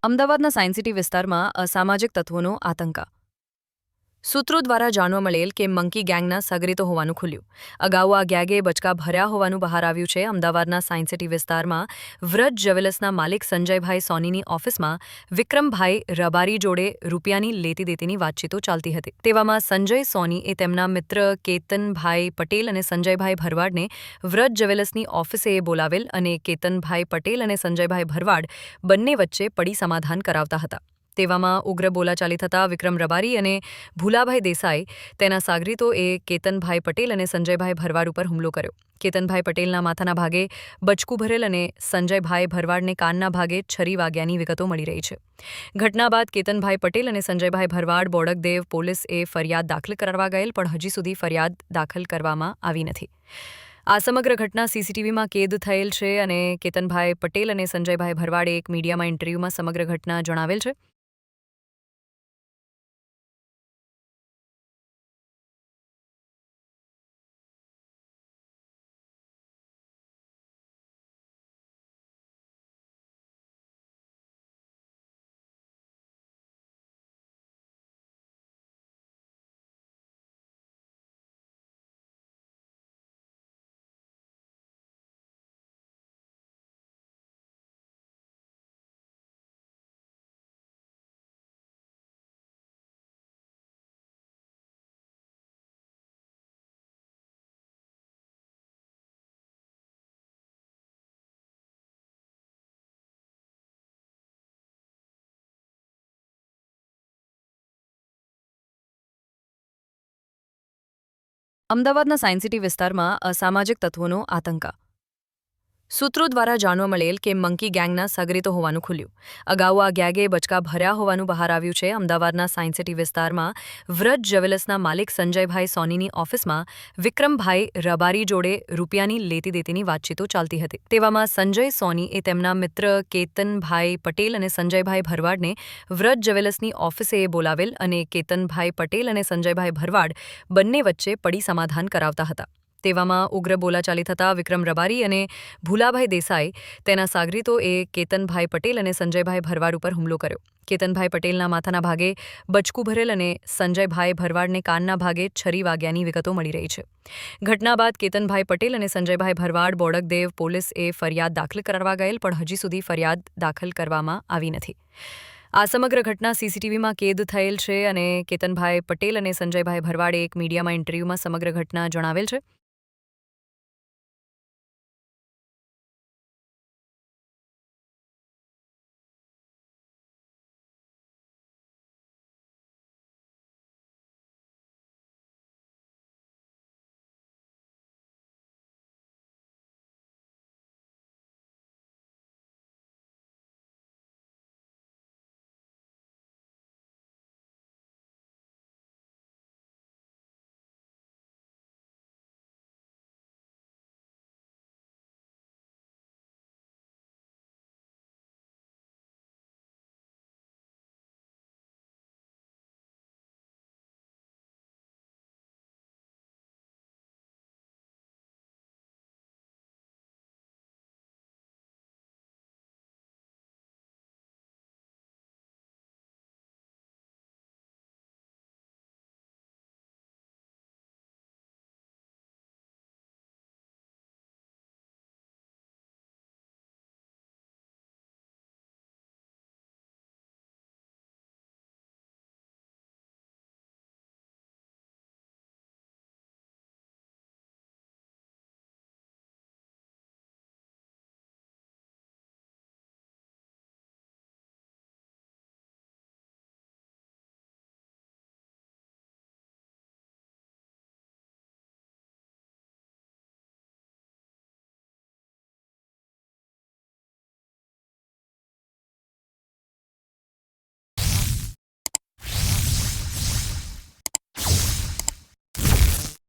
અમદાવાદના science city વિસ્તારમાં અસામાજિક તત્વોનો આતંક. સૂત્રો દ્વારા જાણવા મળેલ કે મંકી ગેંગના સગરીતો હોવાનું ખુલ્યું. અગાઉ આ ગેંગે બચકા ભર્યા હોવાનું બહાર આવ્યું છે. અમદાવાદના સાયન્સ સિટી વિસ્તારમાં વ્રજ જ્વેલર્સના માલિક સંજયભાઈ સોનીની ઓફિસમાં વિક્રમભાઈ રબારી જોડે રૂપિયાની લેતી દેતીની વાતચીતો ચાલતી હતી. તેવામાં સંજય સોની એ તેમના મિત્ર કેતનભાઈ પટેલ અને સંજયભાઈ ભરવાડને વ્રજ જ્વેલર્સની ઓફિસે બોલાવેલ અને કેતનભાઈ પટેલ અને સંજયભાઈ ભરવાડ બંને વચ્ચે પડી સમાધાન કરાવતા હતા. તેવામાં ઉગ્ર બોલાચાલી થતાં વિક્રમ રબારી અને ભૂલાભાઈ દેસાઈ તેના સાગરીતોએ કેતનભાઈ પટેલ અને સંજયભાઈ ભરવાડ ઉપર હુમલો કર્યો. કેતનભાઈ પટેલના માથાના ભાગે બચકું ભરેલ અને સંજયભાઈ ભરવાડને કાનના ભાગે છરી વાગ્યાની વિગતો મળી રહી છે. ઘટના બાદ કેતનભાઈ પટેલ અને સંજયભાઈ ભરવાડ બોડકદેવ પોલીસે ફરિયાદ દાખલ કરવા ગયેલ પણ હજી સુધી ફરિયાદ દાખલ કરવામાં આવી નથી. આ સમગ્ર ઘટના સીસીટીવીમાં કેદ થયેલ છે અને કેતનભાઈ પટેલ અને સંજયભાઈ ભરવાડે એક મીડિયામાં ઇન્ટરવ્યૂમાં સમગ્ર ઘટના જણાવેલ છે. અમદાવાદના સાયન્સ સિટી વિસ્તારમાં અસામાજિક તત્વોનો આતંક. સૂત્રો દ્વારા જાણવા મળેલ કે મંકી ગેંગના સગરીતો હોવાનું ખુલ્યું. અગાઉ આ ગેંગે બચકા ભર્યા હોવાનું બહાર આવ્યું છે. અમદાવાદના સાયન્સ સિટી વિસ્તારમાં વ્રજ જ્વેલર્સના માલિક સંજયભાઈ સોનીની ઓફિસમાં વિક્રમભાઈ રબારી જોડે રૂપિયાની લેતી દેતીની વાતચીતો ચાલતી હતી. તેવામાં સંજય સોની એ તેમના મિત્ર કેતનભાઈ પટેલ અને સંજયભાઈ ભરવાડને વ્રજ જ્વેલર્સની ઓફિસે બોલાવેલ અને કેતનભાઈ પટેલ અને સંજયભાઈ ભરવાડ બંને વચ્ચે પડી સમાધાન કરાવતા હતા. તેવામાં ઉગ્ર બોલાચાલી થતાં વિક્રમ રબારી અને ભૂલાભાઈ દેસાઈ તેના સાગરીતોએ કેતનભાઈ પટેલ અને સંજયભાઈ ભરવાડ ઉપર હુમલો કર્યો. કેતનભાઈ પટેલના માથાના ભાગે બચકું ભરેલ અને સંજયભાઈ ભરવાડને કાનના ભાગે છરી વાગ્યાની વિગતો મળી રહી છે. ઘટના બાદ કેતનભાઈ પટેલ અને સંજયભાઈ ભરવાડ બોડકદેવ પોલીસે ફરિયાદ દાખલ કરવા ગયેલ પણ હજી સુધી ફરિયાદ દાખલ કરવામાં આવી નથી. આ સમગ્ર ઘટના સીસીટીવીમાં કેદ થયેલ છે અને કેતનભાઈ પટેલ અને સંજયભાઈ ભરવાડે એક મીડિયામાં ઇન્ટરવ્યૂમાં સમગ્ર ઘટના જણાવેલ છે.